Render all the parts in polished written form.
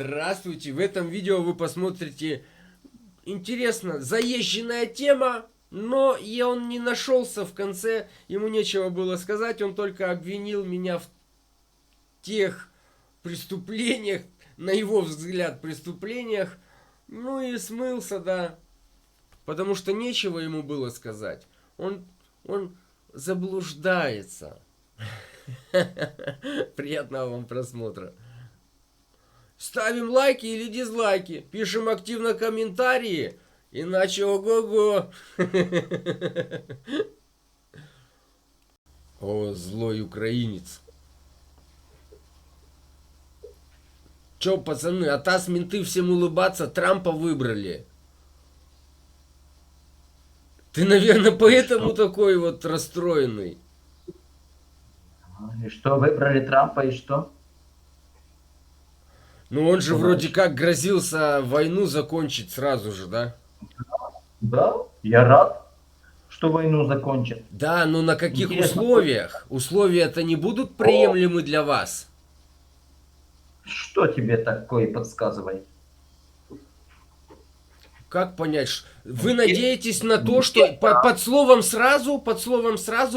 Здравствуйте! В этом видео вы посмотрите, интересно, заезженная тема, но и он не нашелся в конце, ему нечего было сказать, он только обвинил меня в тех преступлениях, на его взгляд, преступлениях, ну и смылся, да, потому что нечего ему было сказать. Он заблуждается. Приятного вам просмотра. Ставим лайки или дизлайки. Пишем активно комментарии. Иначе ого-го. О, злой украинец. Чё, пацаны, а таз менты всем улыбаться, Трампа выбрали. Ты, наверное, поэтому такой вот расстроенный. И что, выбрали Трампа, и что? Ну он же Что вроде дальше? как грозился войну закончить сразу же, да? Да, я рад, что войну закончат. Да, но на каких Интересно, условиях? Условия-то не будут о, приемлемы для вас. что тебе такое подсказывает? Как понять? Вы Где, надеетесь на то, что где под словом сразу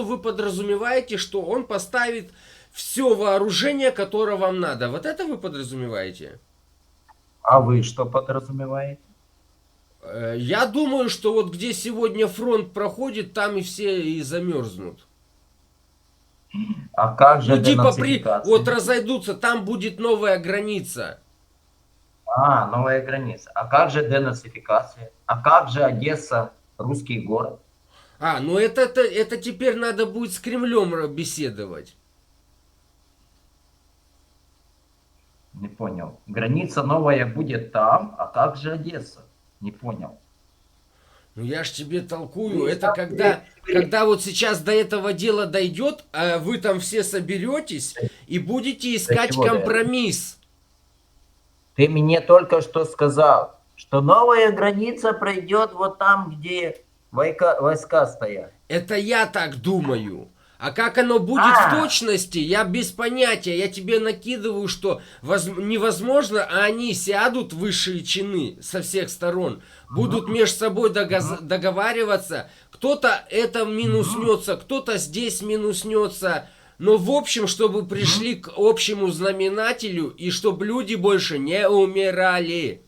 вы подразумеваете, что он поставит все вооружение, которое вам надо. Вот это вы подразумеваете? А вы что подразумеваете? Я думаю, что вот где сегодня фронт проходит, там и все и замерзнут. А как же Ну, типа вот денацификация? разойдутся, там будет новая граница. А, новая граница. А как же денацификация? А как же Одесса, русский город? Ну это теперь надо будет с Кремлем беседовать. Не понял. Граница новая будет там, а как же Одесса? Не понял. Ну я ж тебе толкую, Вы это сам себе когда вот сейчас до этого дела дойдет, а вы там все соберетесь и будете до искать чего до этого? компромисс. Ты мне только что сказал, что новая граница пройдет вот там, где войска стоят. Это я так думаю. А как оно будет в А, точности, я без понятия. Я тебе накидываю, что невозможно, а они сядут высшие чины со всех сторон, будут между собой договариваться. Кто-то это минуснется, кто-то здесь минуснется. Но в общем, чтобы пришли к общему знаменателю и чтобы люди больше не умирали.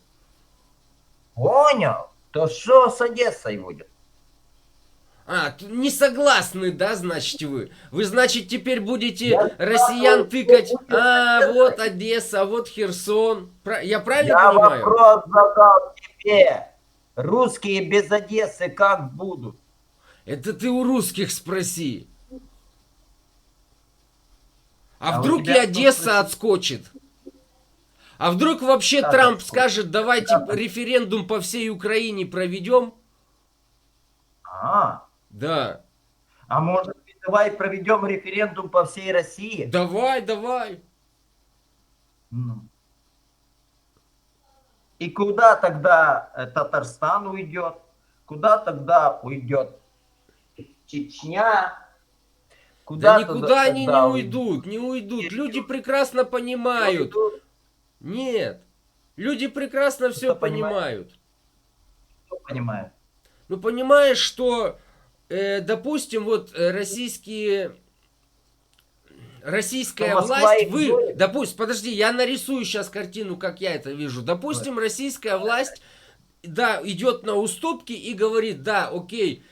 понял. То что с Одессой будет? Не согласны, да, значит вы? Вы, значит, теперь будете Я россиян спрашиваю, что тыкать. будет с Вот Одессой? Одесса, а вот Херсон. Я правильно Я понимаю? вопрос задал тебе. Русские без Одессы как будут? Это ты у русских спроси. А А у вдруг и тебя кто Одесса спросил? отскочит? А вдруг вообще Как Трамп отскочит? скажет, давайте референдум по всей Украине проведем? А, Да. а может быть, давай проведем референдум по всей России? Давай, давай. Ну. И куда тогда Татарстан уйдет? Куда тогда уйдет Чечня? Да Куда никуда они не тогда уйдет? уйдут, не уйдут. Люди прекрасно Не понимают. уйдут? Нет. Люди прекрасно все Кто понимает? понимают. Кто понимает? Ну, понимаешь, что, допустим, вот Что российская Москва власть, их гонит? допустим, подожди, я нарисую сейчас картину, как я это вижу. Допустим, российская власть, да, идет на уступки и говорит, да, окей,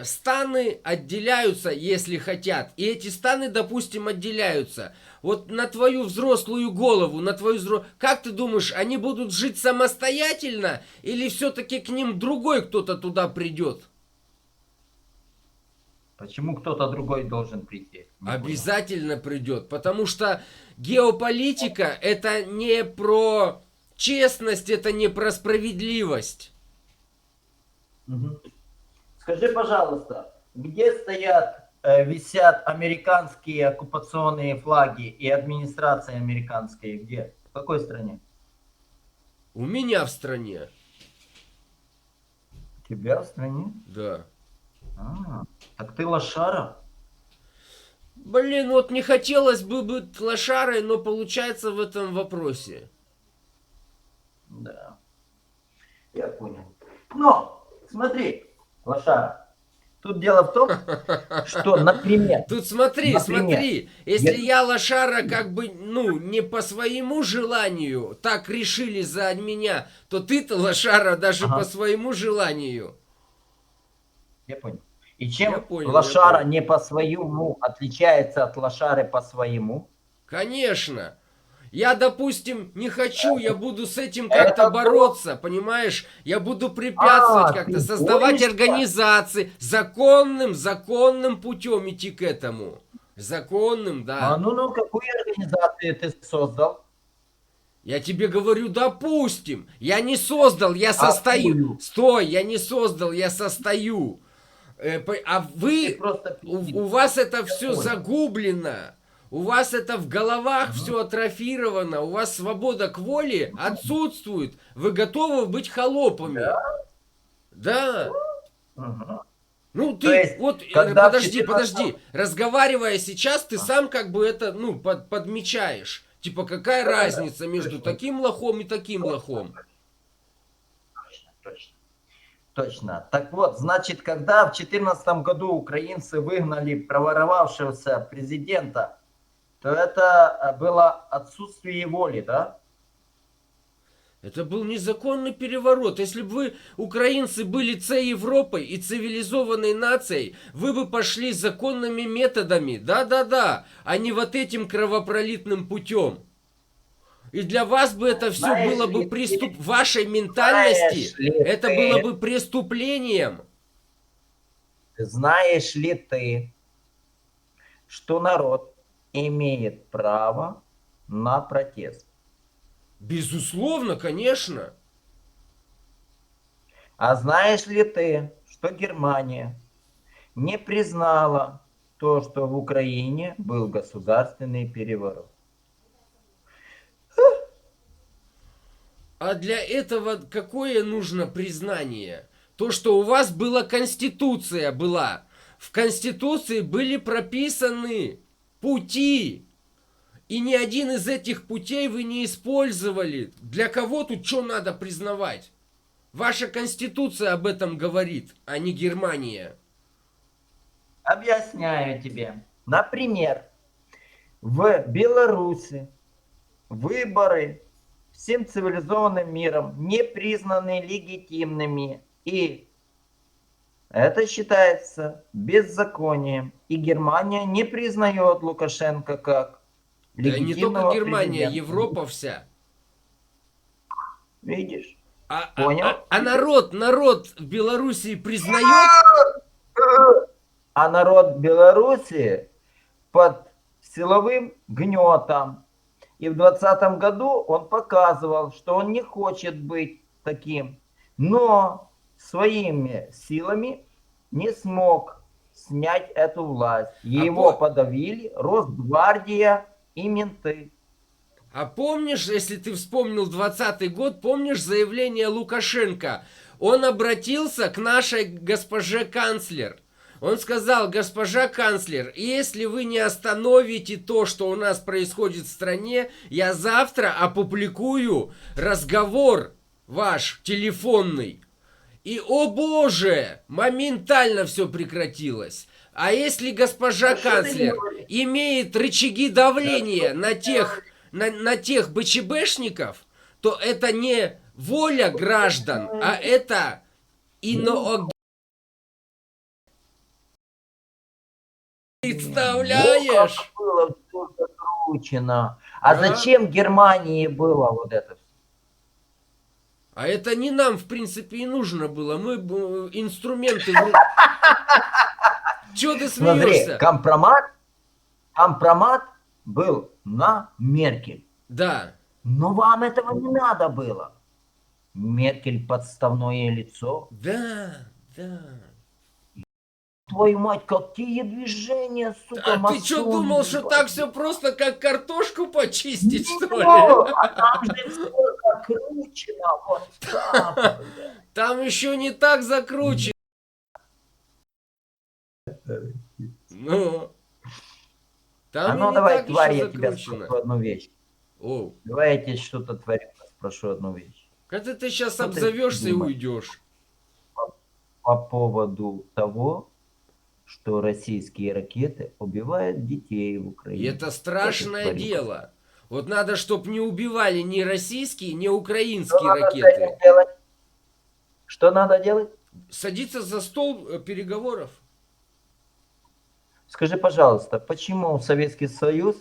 станы отделяются, если хотят. И эти станы, допустим, отделяются. Вот на твою взрослую голову, как ты думаешь, они будут жить самостоятельно или все-таки к ним другой кто-то туда придет? Почему кто-то другой должен прийти? Не понял. Обязательно придет, потому что геополитика это не про честность, это не про справедливость. Мгм. Скажи, пожалуйста, где стоят, висят американские оккупационные флаги и администрация американская? Где? В какой стране? У меня в стране, У тебя в стране? да. А, так ты лошара? Блин, вот не хотелось бы быть лошарой, но получается в этом вопросе. Я понял. Но, смотри, лошара, тут дело в том, что, например, Тут смотри, например, смотри, если я- я лошара как бы, ну, не по своему желанию так решили за меня, то ты-то лошара даже по ага, своему желанию. я понял. И Я чем понял, я лошара понял. не по своему отличается от лошары по своему? Конечно. Я, допустим, не хочу, я буду с этим как-то Это то, бороться, понимаешь? Я буду препятствовать как-то, ты создавать борешься? организации, законным путем идти к этому. Законным, А да. ну, какую организацию ты создал? Я тебе говорю, допустим, я не создал, я состою. Какую? Стой, я не создал, я состою. А Ты вы, просто у пиздишь. вас это Я все понял. загублено. У вас это в головах Мгм. все атрофировано. У вас свобода к воле отсутствует. Вы готовы быть холопами. Да. Да. Мгм. Ну То ты, есть, вот, когда в подожди, 14... подожди. Разговаривая сейчас, ты сам как бы это, ну, подмечаешь. Типа, какая Да-да-да, разница между точно, таким лохом и таким точно, лохом? точно, точно. Точно. Так вот, значит, когда в 2014 году украинцы выгнали проворовавшегося президента, то это было отсутствие воли, да? Это был незаконный переворот. Если бы вы, украинцы, были Европой и цивилизованной нацией, вы бы пошли законными методами, да-да-да, а не вот этим кровопролитным путем. И для вас бы это все Знаешь было ли бы ты, в вашей знаешь ментальности, ли это было ты, бы преступлением. знаешь ли ты, что народ имеет право на протест? Безусловно, конечно. А знаешь ли ты, что Германия не признала то, что в Украине был государственный переворот? А для этого какое нужно признание? То, что у вас была конституция была. В конституции были прописаны пути. И ни один из этих путей вы не использовали. Для кого тут что надо признавать? Ваша конституция об этом говорит, а не Германия. Объясняю тебе. Например, в Беларуси выборы всем цивилизованным миром не признаны легитимными, и это считается беззаконием. И Германия не признает Лукашенко как Да не только легитимного Германия, президента. Европа вся. Видишь? А, а, Понял? а, а народ в Белоруссии признает? А народ Беларуси под силовым гнетом. И в 2020 году он показывал, что он не хочет быть таким. Но своими силами не смог снять эту власть. А, Его по, подавили Росгвардия и менты. а помнишь, если ты вспомнил 20-й год, помнишь заявление Лукашенко? Он обратился к нашей госпоже канцлер. Он сказал, госпожа канцлер, если вы не остановите то, что у нас происходит в стране, я завтра опубликую разговор ваш телефонный. И, о боже, моментально все прекратилось. А если госпожа А что ты не канцлер говоришь? имеет рычаги Да давления что ты на не тех, говоришь? на тех БЧБшников, то это не воля граждан, а это иноагент. Во как Представляешь? было все закручено. А А? зачем Германии было вот это все? А это не нам, в принципе, и нужно было. Мы инструменты... Чего ты Смотри, смеешься? компромат был на Меркель. Да. Но вам этого не надо было. Меркель подставное лицо. Да, да. Твою мать, какие движения, сука, А ты что думал, масонии. что так все просто, как картошку почистить, что ли? Ну, а там же все закручено. Вот так, блядь. Там еще не так закручено. Ну, А там и ну не давай, так еще тварь, я тебя закручено. спрошу одну вещь. О, Давай я тебе что-то творю, спрошу одну вещь. Это ты сейчас Что ты обзовешься и думаешь уйдешь. по поводу того, что российские ракеты убивают детей в И Украине? это Что ты страшное творюга? дело. Вот надо, чтобы не убивали ни российские, ни Что украинские надо с этим ракеты. делать? Что надо делать? Садиться за стол переговоров. Скажи, пожалуйста, почему Советский Союз,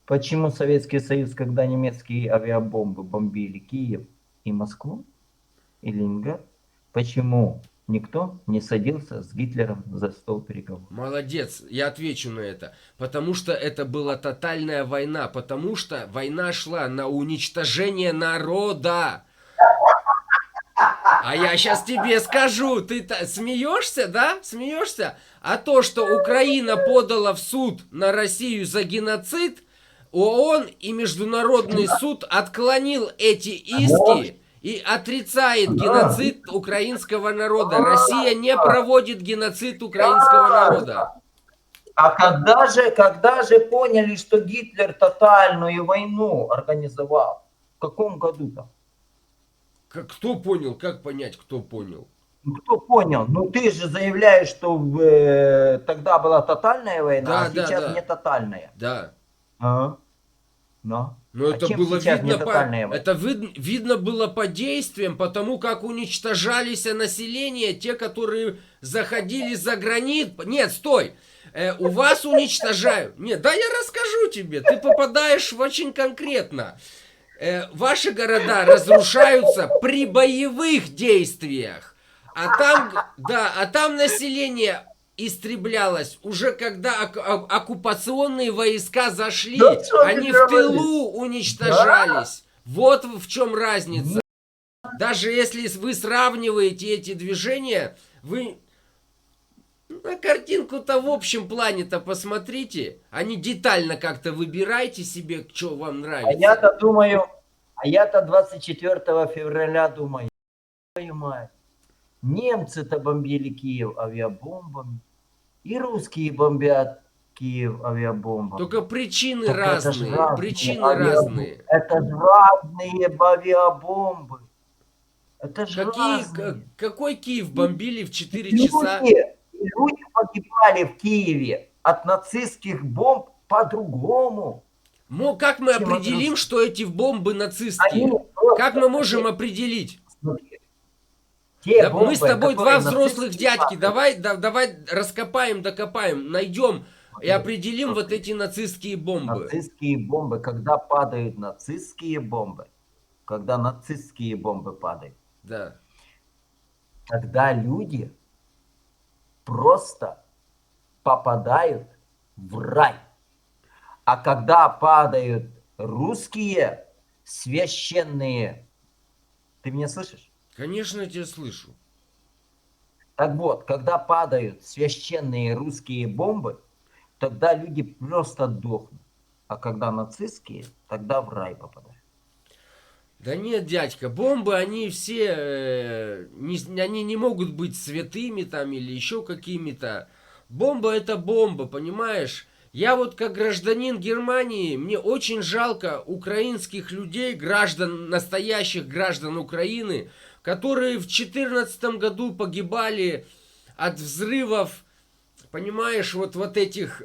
когда немецкие авиабомбы бомбили Киев и Москву, и Ленинград, почему никто не садился с Гитлером за стол переговоров? Молодец, я отвечу на это. Потому что это была тотальная война. Потому что война шла на уничтожение народа. А я сейчас тебе скажу, ты смеешься, да? Смеешься? А то, что Украина подала в суд на Россию за геноцид, ООН и Международный суд отклонил эти Вот. иски и отрицает геноцид украинского народа. Россия не проводит геноцид украинского народа. А когда же поняли, что Гитлер тотальную войну организовал? В каком году-то? Кто понял? Как понять, кто понял? Ну, кто понял? Ну ты же заявляешь, что тогда была тотальная война, а Да, да, сейчас не да, тотальная. да. А? Ну? Но А это чем было сейчас не видно тотальная война? это видно было по действиям, потому как уничтожались население, те, которые заходили за границу. Нет, стой! У вас уничтожают. Нет, да я расскажу тебе. Ты попадаешь в очень конкретно. Ваши города разрушаются при боевых действиях. А там население истреблялось уже когда оккупационные войска зашли, Да что ты они в говоришь? тылу Да? уничтожались. Вот в чем разница. Даже если вы сравниваете эти движения, вы на картинку-то в общем плане-то посмотрите, а не детально как-то выбирайте себе, что вам А нравится. я-то думаю, а я-то 24 февраля думаю, твою мать, немцы-то бомбили Киев авиабомбами, и русские бомбят Киев авиабомбами. Только причины Так это ж разные. разные Причины авиабомбы. разные. Это ж разные авиабомбы. Это ж разные. Какой Киев бомбили в 4 часа? Люди погибали в Киеве от нацистских бомб по-другому, Как мы чем от определим, русских. что эти бомбы Они нацистские? просто, Как мы можем определить? смотри, те Да мы с бомбы, тобой два которые взрослых нацистские дядьки. фашисты, Давай раскопаем, докопаем, найдем и определим вот эти нацистские бомбы. нацистские бомбы, когда падают нацистские бомбы, когда нацистские бомбы падают, Да. тогда люди просто попадают в рай. А когда падают русские священные, ты меня слышишь? Конечно, я тебя слышу. Так вот, когда падают священные русские бомбы, тогда люди просто дохнут. А когда нацистские, тогда в рай попадают. Да нет, дядька, бомбы, они все, они не могут быть святыми там или еще какими-то. Бомба это бомба, понимаешь? Я вот как гражданин Германии, мне очень жалко украинских людей, граждан, настоящих граждан Украины, которые в 2014 году погибали от взрывов, понимаешь, вот этих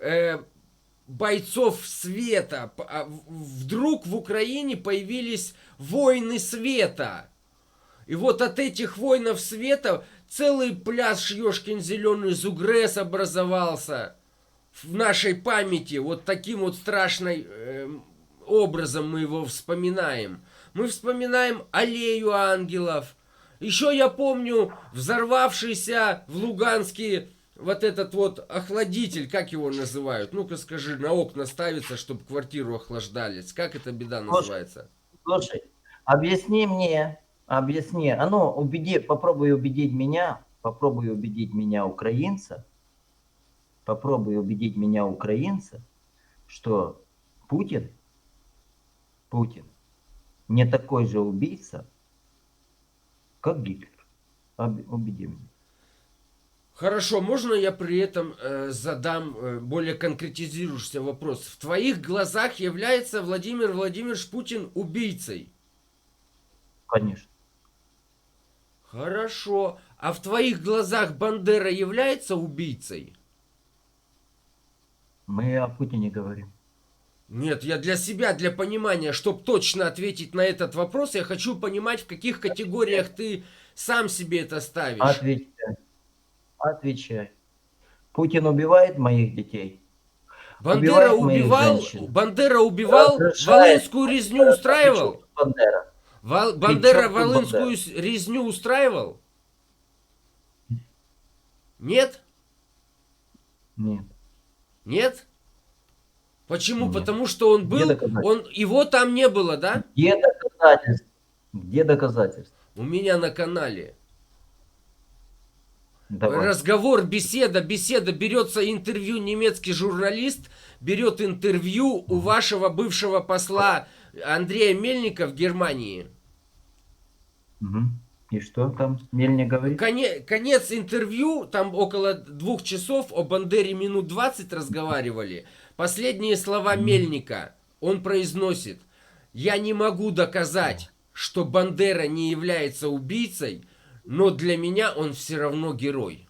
бойцов света. Вдруг в Украине появились воины света. И вот от этих воинов света целый пляс Ёшкин зеленый Зугрес образовался в нашей памяти. Вот таким вот страшным образом мы его вспоминаем. Мы вспоминаем аллею ангелов. Еще я помню взорвавшийся в Луганске вот этот вот охладитель, как его называют? Ну-ка скажи, на окна ставится, чтобы квартиру охлаждались. Как эта беда называется? Слушай, объясни мне, а ну, попробуй убедить меня, украинца, что Путин не такой же убийца, как Гитлер. Убеди меня. Хорошо, можно я при этом задам более конкретизирующийся вопрос? В твоих глазах является Владимир Владимирович Путин убийцей? конечно. Хорошо. А в твоих глазах Бандера является убийцей? Мы о Путине говорим. Нет, я для себя, для понимания, чтобы точно ответить на этот вопрос, я хочу понимать, в каких категориях ты сам себе это ставишь. Отвечай. Отвечай. Путин убивает моих детей, убивает моих женщин, Бандера убивал, разрушает. Волынскую резню Причем устраивал? тут Бандера? Бандера Причем тут Волынскую Бандера? резню устраивал? Нет? Нет, Нет? Почему? нет. Потому что он Где был, доказательства? его там не было, да? Где доказательства? Где доказательства? У меня на канале. Давай. Разговор, беседа, берется интервью, немецкий журналист берет интервью у вашего бывшего посла Андрея Мельника в Германии. Мгм. И что там Мельник говорит? Конец интервью, там около 2 часов, о Бандере минут 20 разговаривали. Последние слова Мельника он произносит: «Я не могу доказать, что Бандера не является убийцей, но для меня он все равно герой».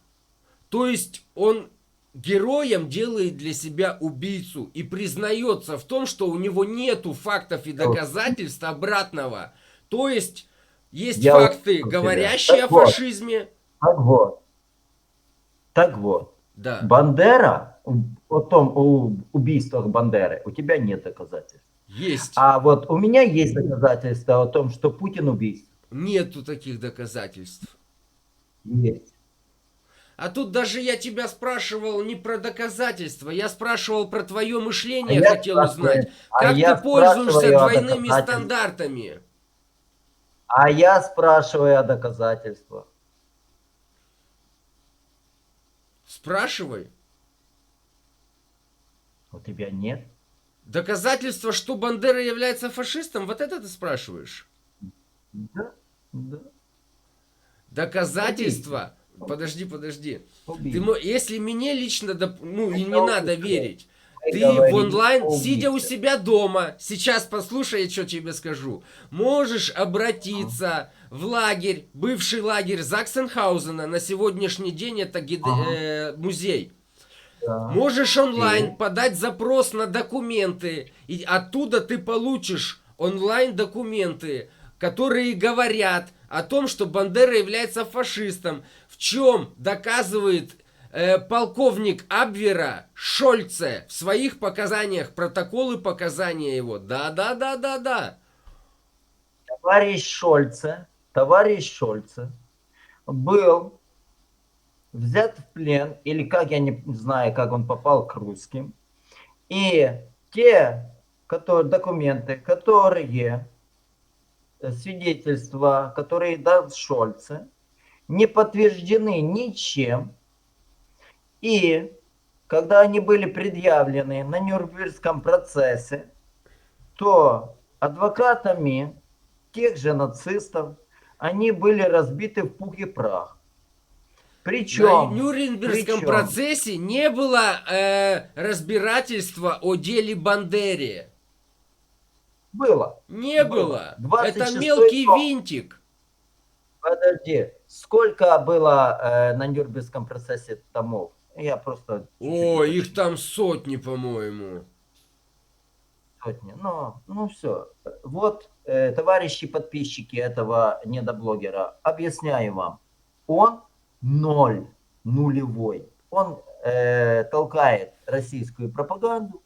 То есть он героем делает для себя убийцу и признается в том, что у него нету фактов и доказательств обратного. То есть есть Я факты, услышал тебя. говорящие о фашизме. Так вот, так вот. Да, Бандера, о том, о убийствах Бандеры, у тебя нет доказательств. есть. А вот у меня есть доказательства о том, что Путин убийца. Нету таких доказательств. Есть. А тут даже я тебя спрашивал не про доказательства, я спрашивал про твое А мышление, я хотел узнать. спрашиваю, а Как ты я пользуешься спрашиваю о двойными доказательствах. стандартами? А я спрашиваю о доказательствах. Спрашивай. У тебя нет? Доказательство, что Бандера является фашистом, вот это ты спрашиваешь? Да, да. Доказательства? Подожди. Убийца. Если мне лично, ну и не Это надо убийца. верить, Мы ты в говорим онлайн, о сидя у убийце. себя дома, сейчас послушай, я что тебе скажу, можешь обратиться в лагерь, бывший лагерь Заксенхаузена, на сегодняшний день это музей. Да. Можешь онлайн И подать запрос на документы, и оттуда ты получишь онлайн документы, которые говорят о том, что Бандера является фашистом, в чем доказывает полковник Абвера Шольце в своих показаниях, протоколы показания его. Да. товарищ Шольце был взят в плен, или как, я не знаю, как он попал к русским. И те документы, которые свидетельства, которые дал Шольце, не подтверждены ничем. И когда они были предъявлены на Нюрнбергском процессе, то адвокатами тех же нацистов они были разбиты в пух и прах. На Причем, Нюрнбергском процессе не было разбирательства о деле Бандере. было. Не было. Это 26 мелкий том. винтик. Подожди, сколько было на Нюрнбергском процессе томов? Я просто чуть-чуть О, уточню. их там сотни, по-моему. Сотни. Ну все. Вот, товарищи подписчики этого недоблогера, объясняю вам. Он нулевой. Он толкает российскую пропаганду,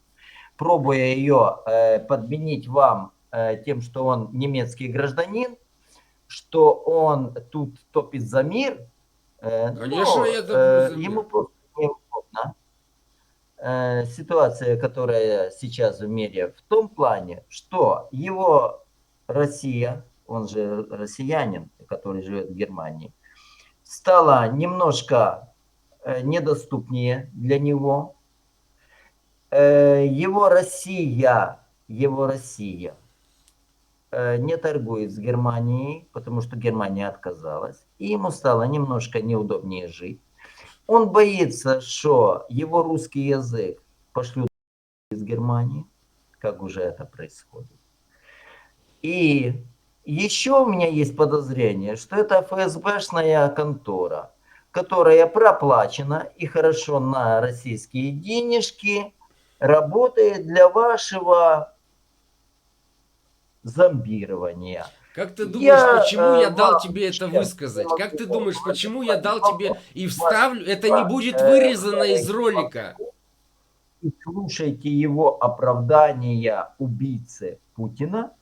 пробуя ее подменить вам тем, что он немецкий гражданин, что он тут топит за мир. Конечно, я топлю за мир. Ему просто неудобно. Ситуация, которая сейчас в мире, в том плане, что его Россия, он же россиянин, который живет в Германии, стала немножко недоступнее для него. Его Россия не торгует с Германией, потому что Германия отказалась, и ему стало немножко неудобнее жить. Он боится, что его русский язык пошлют из Германии, как уже это происходит. И еще у меня есть подозрение, что это ФСБшная контора, которая проплачена и хорошо на российские денежки работает для вашего зомбирования. Как ты думаешь, Я почему я дал вам тебе это честно высказать? могу Как ты думаешь, почему я дал тебе продемонстрировать и ваш вставлю? Это не план, будет вырезано из коллеги, ролика. и слушайте его оправдания убийцы Путина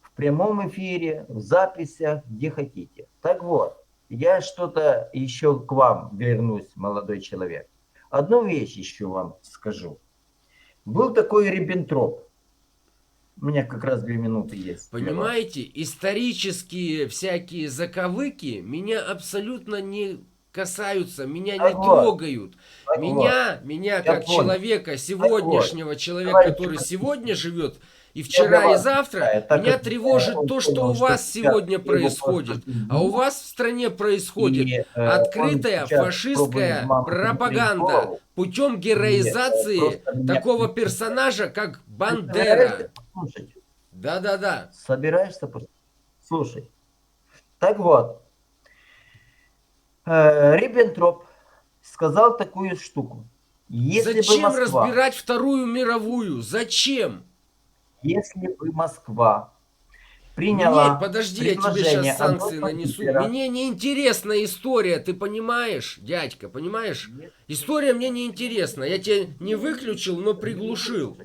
в прямом эфире, в записях, где хотите. Так вот, я что-то еще к вам вернусь, молодой человек. Одну вещь еще вам скажу. Был такой Риббентроп. У меня как раз 2 минуты есть для вас. Понимаете, исторические всякие заковыки меня абсолютно не касаются, меня не Так вот, трогают. так вот, Меня я как понял. человека, Так вот, сегодняшнего человека, давайте который сегодня живет, и я для вчера, и вас завтра, читаю, так меня как тревожит он то, что у понял, что вас сейчас сегодня я его просто происходит. А у жду, вас в стране происходит и он открытая сейчас пробует фашистская вам внедрить в пропаганда голову, путем и героизации просто меня такого уничтожает. персонажа, как Ты собираешься Бандера. послушать? Да-да-да. Собираешься послушать? Слушай. Так вот, Риббентроп сказал такую штуку. Если бы Зачем Москва, разбирать Вторую мировую? Зачем? если бы Москва Мне, приняла подожди, я тебе сейчас предложение санкции Адольфа нанесу. Гитлера, Мне не интересна история, ты понимаешь, дядька, понимаешь? История мне не интересна. Я тебя не выключил, но приглушил.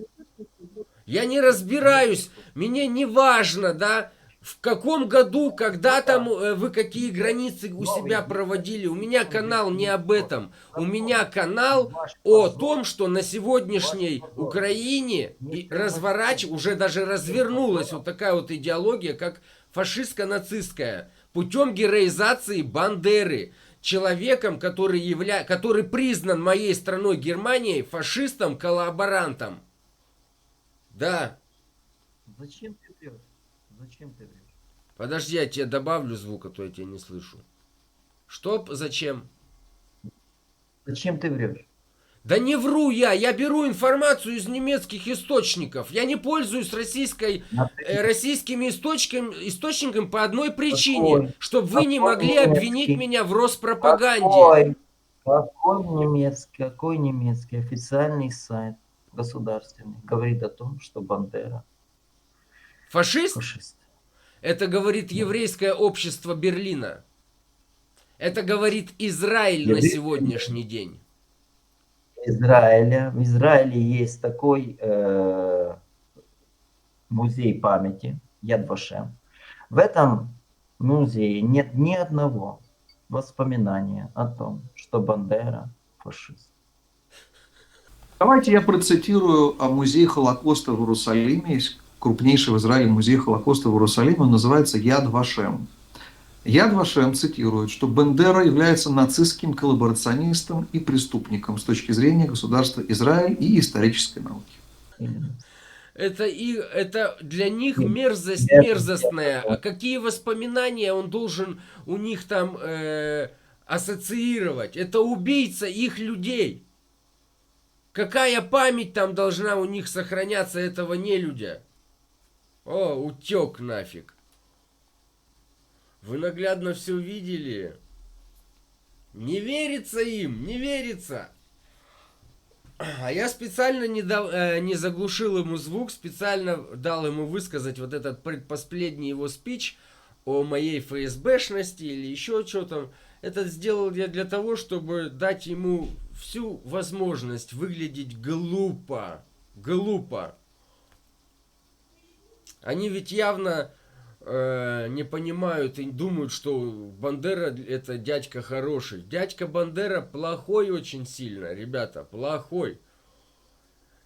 Я не разбираюсь, мне не важно, да, в каком году, когда там вы какие границы у себя проводили. У меня канал не об этом. У меня канал о том, что на сегодняшней Украине уже даже развернулась вот такая вот идеология, как фашистско-нацистская, путем героизации Бандеры, человеком, который признан моей страной Германией фашистом-коллаборантом. Да, Зачем ты врешь? Зачем ты врешь? подожди, я тебе добавлю звук, а то я тебя не слышу. Что? Зачем? Зачем ты врешь? Да не вру я беру информацию из немецких источников. Я не пользуюсь российскими источниками по одной причине, Какой? чтобы вы не Какой могли обвинить немецкий? меня в Роспропаганде. Какой? Какой немецкий официальный сайт государственный говорит о том, что Бандера Фашист? фашист? Это говорит Да. еврейское общество Берлина. Это говорит Израиль на сегодняшний день. Израиля. В Израиле есть такой музей памяти Яд Вашем. В этом музее нет ни одного воспоминания о том, что Бандера фашист. Давайте я процитирую о музее Холокоста в Иерусалиме. Есть крупнейший в Израиле музей Холокоста в Иерусалиме. Он называется Яд Вашем. Яд Вашем цитирует, что Бандера является нацистским коллаборационистом и преступником с точки зрения государства Израиль и исторической науки. Именно. Это для них И мерзость без мерзостная. А этого какие воспоминания он должен у них там ассоциировать? Это убийца их людей. Какая память там должна у них сохраняться этого нелюдя? О, утек нафиг. Вы наглядно все видели? Не верится им, не верится. А я специально не заглушил ему звук, специально дал ему высказать вот этот предпоследний его спич о моей ФСБшности или еще что-то. Это сделал я для того, чтобы дать ему всю возможность выглядеть глупо. Глупо. Они ведь явно не понимают и думают, что Бандера это дядька хороший. Дядька Бандера плохой очень сильно, ребята, плохой.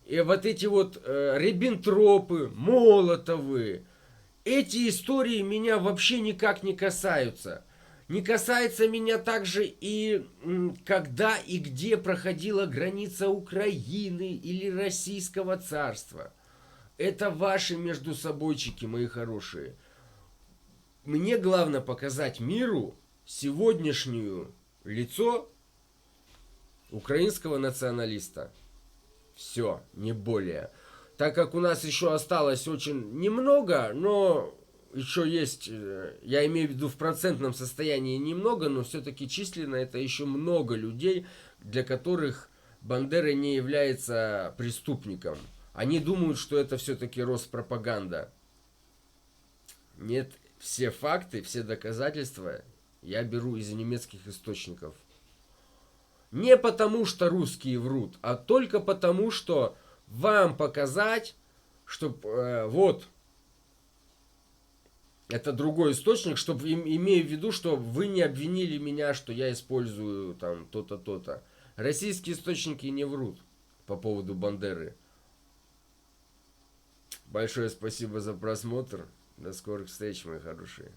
И вот эти вот Риббентропы, Молотовы, эти истории меня вообще никак не касаются. Не касается меня также и когда и где проходила граница Украины или Российского царства. Это ваши междусобойчики, мои хорошие. Мне главное показать миру сегодняшнюю лицо украинского националиста. Все, не более. Так как у нас еще осталось очень немного, но еще есть, я имею в виду в процентном состоянии немного, но все-таки численно это еще много людей, для которых Бандера не является преступником. Они думают, что это все-таки Роспропаганда. Нет, все факты, все доказательства я беру из немецких источников. Не потому, что русские врут, а только потому, что вам показать, что вот, это другой источник, чтобы имея в виду, что вы не обвинили меня, что я использую там то-то, то-то. Российские источники не врут по поводу Бандеры. Большое спасибо за просмотр. До скорых встреч, мои хорошие.